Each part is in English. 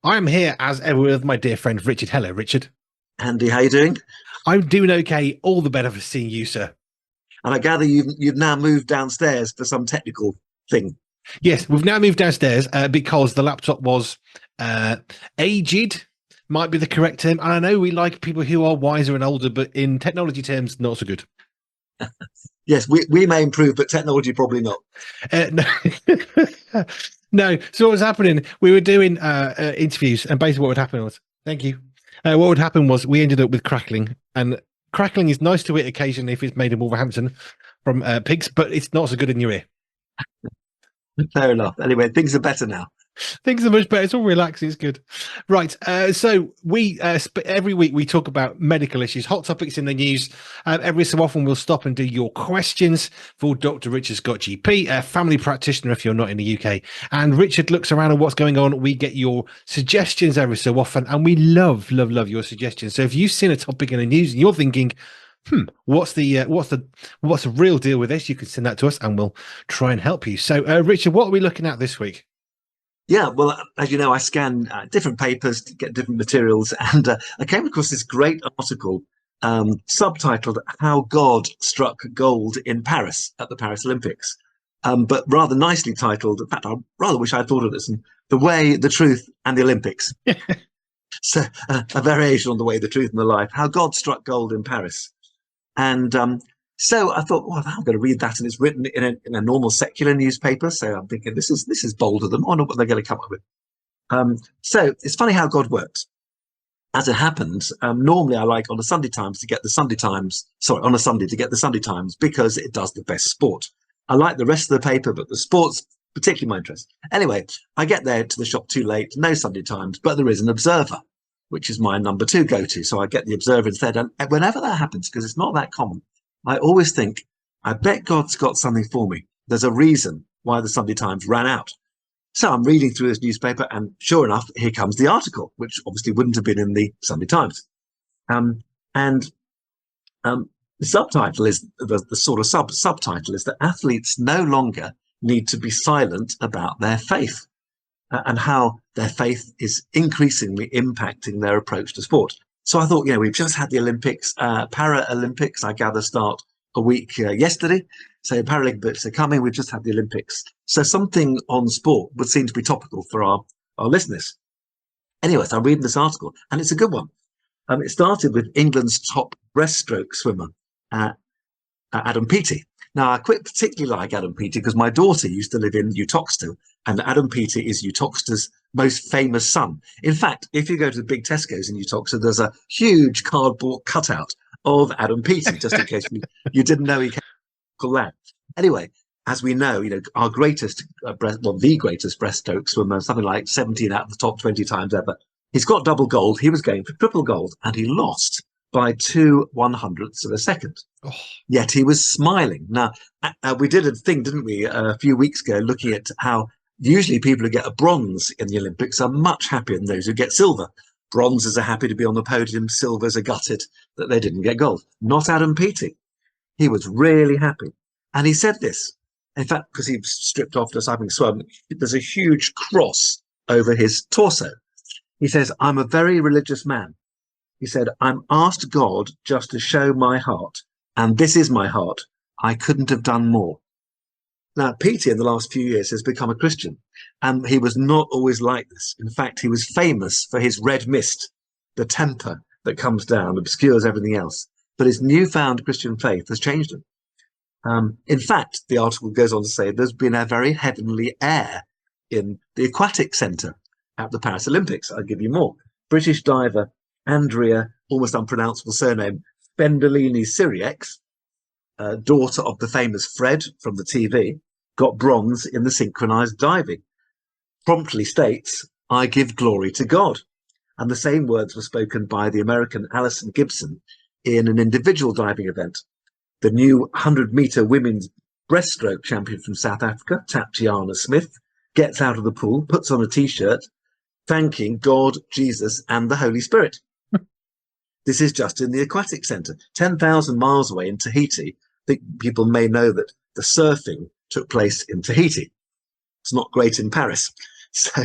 I'm here as ever with my dear friend Richard. Hello, Richard. Andy, how you doing? I'm doing okay. All the better for seeing you, sir. And I gather you've now moved downstairs for some technical thing. Yes, we've now moved downstairs because the laptop was uh, aged, might be the correct term. And I know we like people who are wiser and older, but in technology terms, not so good. Yes, we may improve, but technology probably not. No. No. So what was happening? We were doing interviews, and basically what would happen was, thank you. What would happen was we ended up with crackling, and crackling is nice to eat occasionally if it's made in Wolverhampton from pigs, but it's not so good in your ear. Fair enough. Anyway, things are better now. Things are much better. It's all relaxing. It's good. Right. So we every week we talk about medical issues, hot topics in the news. Every so often we'll stop and do your questions for Dr. Richard Scott GP, a family practitioner if you're not in the UK. And Richard looks around at what's going on. We get your suggestions every so often, and we love your suggestions. So if you've seen a topic in the news and you're thinking, what's the real deal with this? You can send that to us and we'll try and help you. So, Richard, what are we looking at this week? Yeah, well, as you know, I scan different papers to get different materials, and I came across this great article subtitled "How God Struck Gold in Paris at the Paris Olympics," but rather nicely titled. In fact, I rather wish I'd thought of this: "The Way, the Truth, and the Olympics." So, a variation on "The Way, the Truth, and the Life." How God struck gold in Paris. And so I thought, well, I'm going to read that, and it's written in a normal secular newspaper. So I'm thinking, this is bold of them. I wonder what they're going to come up with. So it's funny how God works. As it happens, normally I like on a Sunday Times to get the Sunday Times. Sorry, on a Sunday to get the Sunday Times because it does the best sport. I like the rest of the paper, but the sport's particularly my interest. Anyway, I get there to the shop too late. No Sunday Times, but there is an Observer, which is my number 2 go-to. So I get the Observer instead. And whenever that happens, because it's not that common, I always think, I bet God's got something for me. There's a reason why the Sunday Times ran out. So I'm reading through this newspaper, and sure enough, here comes the article, which obviously wouldn't have been in the Sunday Times. And the subtitle is, the sort of subtitle is that athletes no longer need to be silent about their faith. And how their faith is increasingly impacting their approach to sport. So I thought, we've just had the Olympics, Paralympics, I gather, start a week yesterday. So Paralympics are coming. We've just had the Olympics. So something on sport would seem to be topical for our listeners. Anyway, so I'm reading this article, and it's a good one. It started with England's top breaststroke swimmer, Adam Peaty. Now, I quite particularly like Adam Peaty because my daughter used to live in Uttoxeter, and Adam Peaty is Uttoxeter's most famous son. In fact, if you go to the big Tesco's in Uttoxeter, there's a huge cardboard cutout of Adam Peaty, just in case you didn't know he came from that. Anyway, as we know, our greatest, the greatest breaststroke swimmer, something like 17 out of the top 20 times ever. He's got double gold. He was going for triple gold, and he lost by 2/100ths of a second. Oh. Yet he was smiling. Now, we did a thing, didn't we, a few weeks ago, looking at how usually people who get a bronze in the Olympics are much happier than those who get silver. Bronzes are happy to be on the podium. Silvers are gutted that they didn't get gold. Not Adam Peaty. He was really happy. And he said this, in fact, because he was stripped off just having swum, there's a huge cross over his torso. He says, I'm a very religious man. He said, I'm asked God just to show my heart, and this is my heart. I couldn't have done more. Now, Peaty in the last few years has become a Christian, and he was not always like this. In fact, he was famous for his red mist, the temper that comes down, obscures everything else. But his newfound Christian faith has changed him. In fact, the article goes on to say there's been a very heavenly air in the aquatic centre at the Paris Olympics. I'll give you more. British diver Andrea, almost unpronounceable surname, Spendolini-Siriex, daughter of the famous Fred from the TV, got bronze in the synchronized diving. Promptly states, I give glory to God. And the same words were spoken by the American Alison Gibson in an individual diving event. The new 100-meter women's breaststroke champion from South Africa, Tatiana Smith, gets out of the pool, puts on a T-shirt, thanking God, Jesus, and the Holy Spirit. This is just in the aquatic centre, 10,000 miles away in Tahiti. I think people may know that the surfing took place in Tahiti. It's not great in Paris. So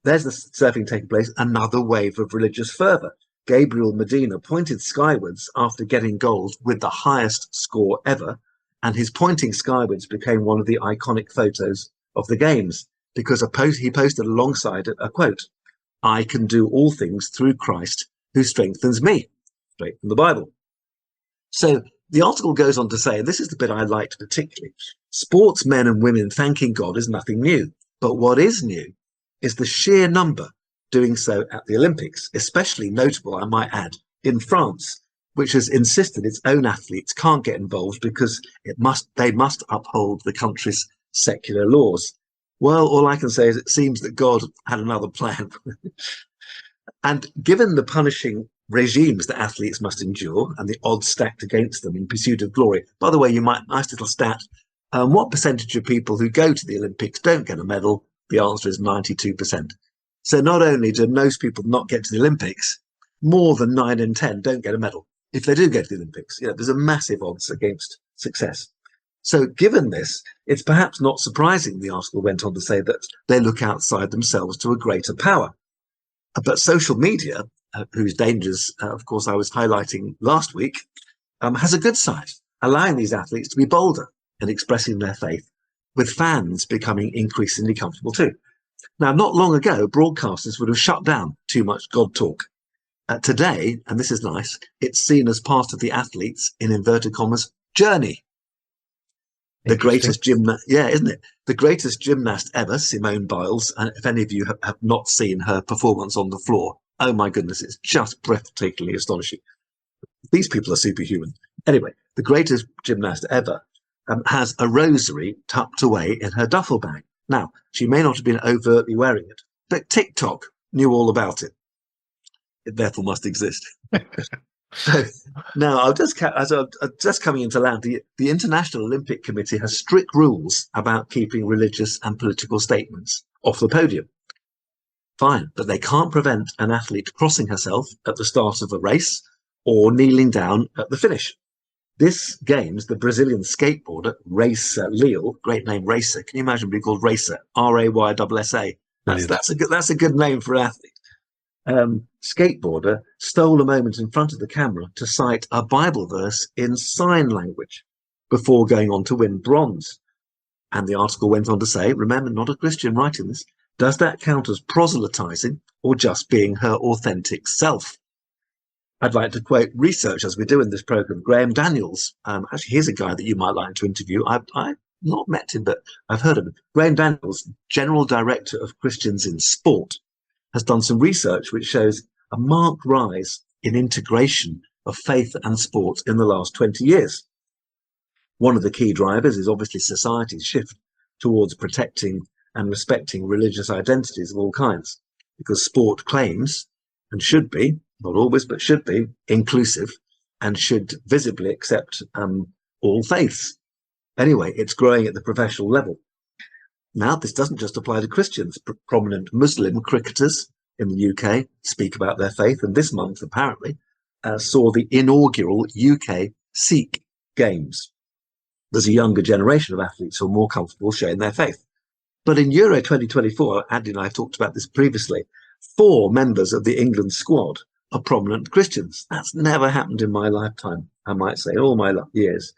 there's the surfing taking place, another wave of religious fervour. Gabriel Medina pointed skywards after getting gold with the highest score ever, and his pointing skywards became one of the iconic photos of the games because he posted alongside it a quote, "I can do all things through Christ who strengthens me," straight from the Bible. So the article goes on to say, and this is the bit I liked particularly, sportsmen and women thanking God is nothing new. But what is new is the sheer number doing so at the Olympics, especially notable, I might add, in France, which has insisted its own athletes can't get involved because they must uphold the country's secular laws. Well, all I can say is it seems that God had another plan. And given the punishing regimes that athletes must endure and the odds stacked against them in pursuit of glory, by the way, nice little stat, what percentage of people who go to the Olympics don't get a medal? The answer is 92%. So not only do most people not get to the Olympics, more than 9 in 10 don't get a medal. If they do go to the Olympics, there's a massive odds against success. So given this, it's perhaps not surprising, the article went on to say, that they look outside themselves to a greater power. But social media, whose dangers, of course, I was highlighting last week, has a good side, allowing these athletes to be bolder in expressing their faith, with fans becoming increasingly comfortable too. Now, not long ago, broadcasters would have shut down too much God talk. Today, and this is nice, it's seen as part of the athlete's, in inverted commas, journey. The greatest gymnast, isn't it? The greatest gymnast ever, Simone Biles. And if any of you have not seen her performance on the floor, oh my goodness, it's just breathtakingly astonishing. These people are superhuman. Anyway, the greatest gymnast ever has a rosary tucked away in her duffel bag. Now, she may not have been overtly wearing it, but TikTok knew all about it. It therefore must exist. So now, just coming into land, the International Olympic Committee has strict rules about keeping religious and political statements off the podium. Fine, but they can't prevent an athlete crossing herself at the start of a race or kneeling down at the finish. This game's the Brazilian skateboarder Rayssa Leal, great name Rayssa. Can you imagine being called Rayssa? R-A-Y-S-S-A. That's a good name for an athlete. Skateboarder stole a moment in front of the camera to cite a Bible verse in sign language before going on to win bronze. And the article went on to say, remember, not a Christian writing this, does that count as proselytizing or just being her authentic self? I'd like to quote research, as we do in this program, Graham Daniels. Actually, here's a guy that you might like to interview. I've not met him, but I've heard of him. Graham Daniels, General Director of Christians in Sport, has done some research which shows a marked rise in integration of faith and sport in the last 20 years. One of the key drivers is obviously society's shift towards protecting and respecting religious identities of all kinds, because sport claims, and should be, not always, but should be, inclusive and should visibly accept all faiths. Anyway, it's growing at the professional level. Now, this doesn't just apply to Christians. Prominent Muslim cricketers in the UK speak about their faith, and this month, apparently, saw the inaugural UK Sikh Games. There's a younger generation of athletes who are more comfortable showing their faith. But in Euro 2024, Andy and I have talked about this previously, 4 members of the England squad are prominent Christians. That's never happened in my lifetime, I might say, in all my years.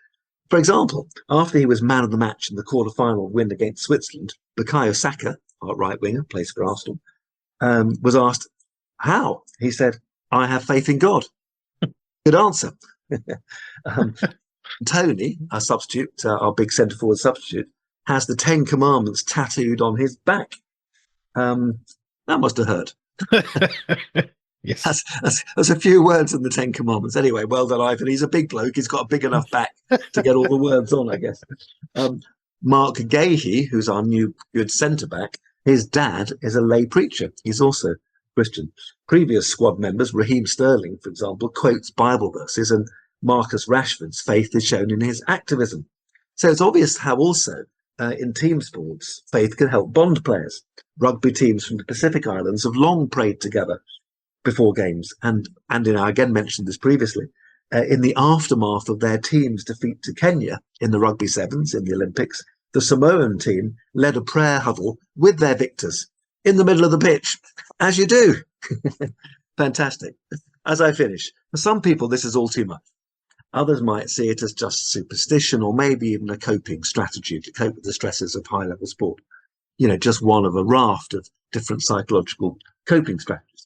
For example, after he was man of the match in the quarter-final win against Switzerland, Bukayo Saka, our right winger, plays for Arsenal, was asked, how? He said, I have faith in God. Good answer. Tony, our substitute, our big centre-forward substitute, has the 10 Commandments tattooed on his back. That must have hurt. Yes. That's a few words in the 10 Commandments. Anyway, well done, Ivan. He's a big bloke. He's got a big enough back to get all the words on, I guess. Mark Gahey, who's our new good centre-back, his dad is a lay preacher. He's also Christian. Previous squad members, Raheem Sterling, for example, quotes Bible verses, and Marcus Rashford's faith is shown in his activism. So it's obvious how also in team sports, faith can help bond players. Rugby teams from the Pacific Islands have long prayed together before games, and Andy and I again mentioned this previously, in the aftermath of their team's defeat to Kenya in the Rugby Sevens in the Olympics, the Samoan team led a prayer huddle with their victors in the middle of the pitch, as you do. Fantastic. As I finish, for some people, this is all too much. Others might see it as just superstition or maybe even a coping strategy to cope with the stresses of high-level sport. Just one of a raft of different psychological coping strategies.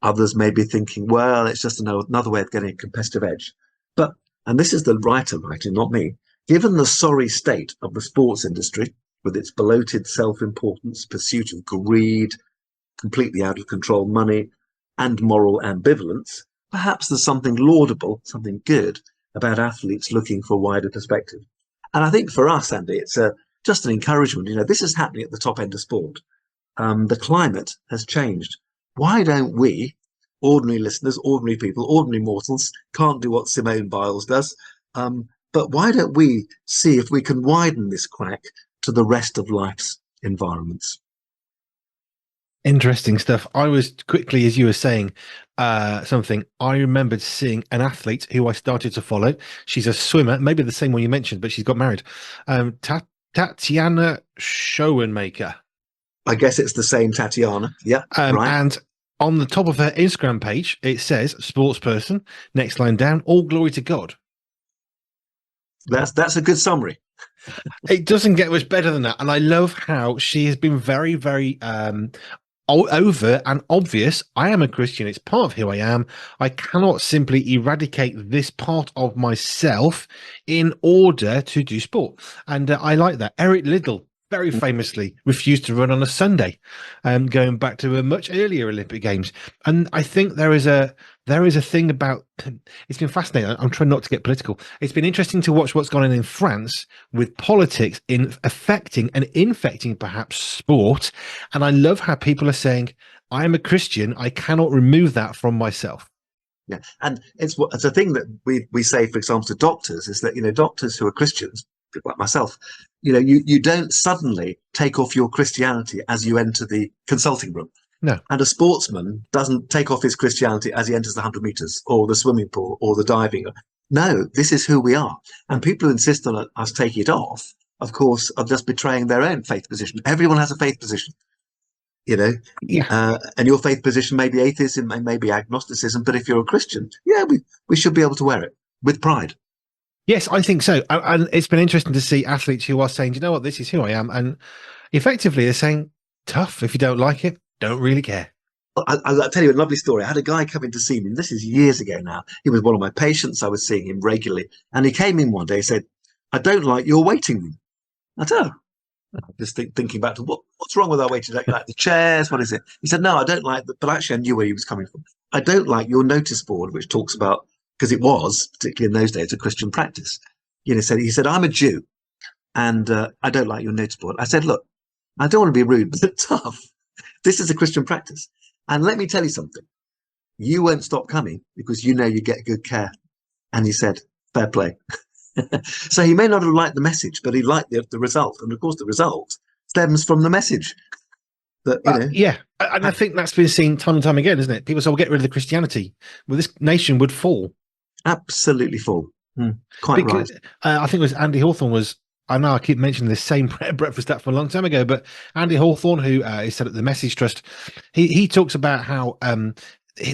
Others may be thinking, well, it's just another way of getting a competitive edge. But, and this is the writer writing, not me, given the sorry state of the sports industry, with its bloated self-importance, pursuit of greed, completely out of control money, and moral ambivalence, perhaps there's something laudable, something good about athletes looking for a wider perspective. And I think for us, Andy, it's just an encouragement. This is happening at the top end of sport. The climate has changed. Why don't we, ordinary listeners, ordinary people, ordinary mortals, can't do what Simone Biles does, but why don't we see if we can widen this crack to the rest of life's environments? Interesting stuff. I was quickly, as you were saying something, I remembered seeing an athlete who I started to follow. She's a swimmer, maybe the same one you mentioned, but she's got married. Tatiana Schoenmaker. I guess it's the same Tatiana. Yeah, right. And on the top of her Instagram page, it says, sports person, next line down, all glory to God. That's a good summary. It doesn't get much better than that. And I love how she has been very, very over and obvious. I am a Christian. It's part of who I am. I cannot simply eradicate this part of myself in order to do sport. And I like that. Eric Liddell very famously refused to run on a Sunday, going back to a much earlier Olympic Games. And I think there is a thing about, it's been fascinating. I'm trying not to get political. It's been interesting to watch what's gone on in France with politics in affecting and infecting perhaps sport. And I love how people are saying, I am a Christian. I cannot remove that from myself. Yeah. And it's a thing that we say, for example, to doctors, is that, doctors who are Christians, people like myself, you don't suddenly take off your Christianity as you enter the consulting room. No. And a sportsman doesn't take off his Christianity as he enters the 100 meters or the swimming pool or the diving. No, this is who we are. And people who insist on us taking it off, of course, are just betraying their own faith position. Everyone has a faith position, Yeah. And your faith position may be atheism and maybe agnosticism. But if you're a Christian, yeah, we should be able to wear it with pride. Yes, I think so. And it's been interesting to see athletes who are saying, you know what, this is who I am. And effectively they're saying, tough, if you don't like it, don't really care. I'll tell you a lovely story. I had a guy come in to see me. This is years ago now. He was one of my patients. I was seeing him regularly. And he came in one day and said, I don't like your waiting room. I don't know. Just thinking back to what's wrong with our waiting room? Like the chairs, what is it? He said, no, I don't like that. But actually, I knew where he was coming from. I don't like your notice board, which talks about, because it was, particularly in those days, a Christian practice. He said, I'm a Jew and I don't like your notice board. I said, look, I don't want to be rude, but tough. This is a Christian practice. And let me tell you something. You won't stop coming because you get good care. And he said, fair play. So he may not have liked the message, but he liked the result. And of course, the result stems from the message. That, yeah. And I think that's been seen time and time again, isn't it? People say, well, get rid of the Christianity. Well, this nation would fall. Absolutely full. Quite right. I think it was Andy Hawthorne I know I keep mentioning this same breakfast stat from a long time ago, but Andy Hawthorne, who is said at the Message Trust, he talks about how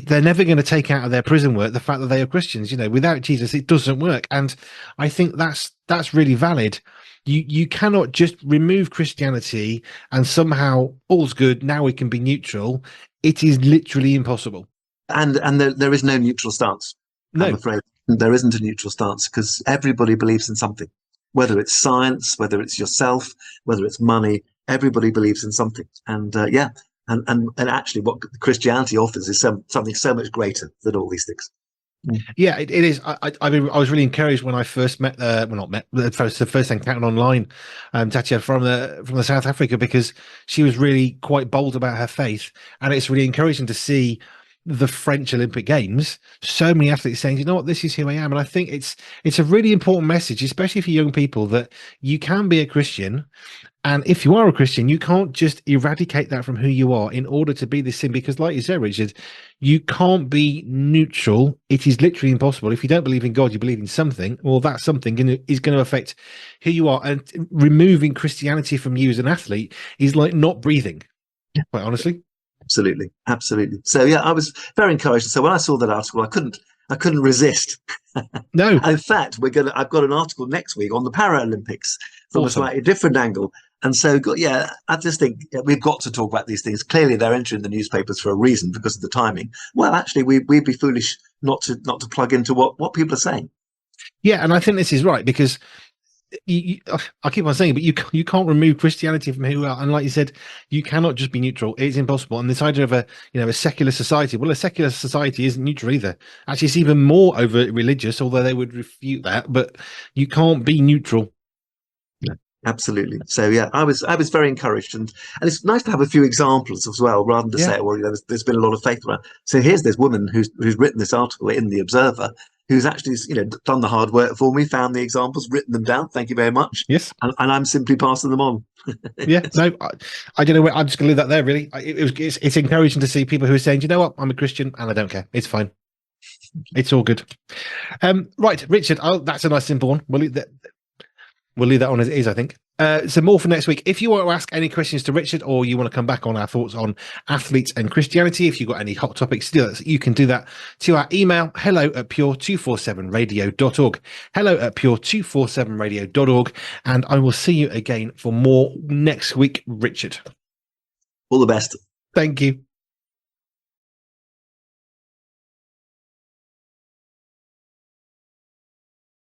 they're never going to take out of their prison work the fact that they are Christians. Without Jesus, it doesn't work. And I think that's really valid. You cannot just remove Christianity and somehow all's good. Now we can be neutral. It is literally impossible. And there is no neutral stance. No. I'm afraid there isn't a neutral stance because everybody believes in something, whether it's science, whether it's yourself, whether it's money, everybody believes in something. And and actually what Christianity offers is something so much greater than all these things. Yeah, it is. I was really encouraged when I first met, the first encounter online, Tatiana from the South Africa, because she was really quite bold about her faith. And it's really encouraging to see the French Olympic Games, so many athletes saying, you know what, this is who I am. And I think it's a really important message, especially for young people, that you can be a Christian And if you are a Christian, you can't just eradicate that from who you are in order to be this sin, because like you said, Richard, you can't be neutral. It is literally impossible. If you don't believe in God, you believe in something. Well, that something is going to affect who you are. And removing Christianity from you as an athlete is like not breathing, quite honestly. Absolutely. So yeah, I was very encouraged. So when I saw that article, I couldn't resist. No. In fact, I've got an article next week on the Paralympics from a slightly different angle. And so, yeah, I just think we've got to talk about these things. Clearly, they're entering the newspapers for a reason, because of the timing. Well, actually, we'd be foolish not to plug into what people are saying. Yeah, and I think this is right, because I keep on saying, but you can't remove Christianity from who you are. And like you said, you cannot just be neutral. It's impossible. And this idea of a secular society, well, a secular society isn't neutral either. Actually, it's even more over religious, although they would refute that. But you can't be neutral. No, absolutely. So yeah, I was very encouraged, and it's nice to have a few examples as well, rather than to say, well, there's been a lot of faith around. So here's this woman who's written this article in the Observer, who's actually done the hard work for me, found the examples, written them down. Thank you very much. Yes, and I'm simply passing them on. Yeah, no, I don't know. I'm just going to leave that there. Really, it's encouraging to see people who are saying, you know what, I'm a Christian and I don't care. It's fine. It's all good. Right, Richard. That's a nice simple one. We'll leave that on as it is, I think. So more for next week. If you want to ask any questions to Richard, or you want to come back on our thoughts on athletes and Christianity, if you've got any hot topics to do that, you can do that to our email, hello@pure247radio.org. hello@pure247radio.org. And I will see you again for more next week, Richard. All the best. Thank you.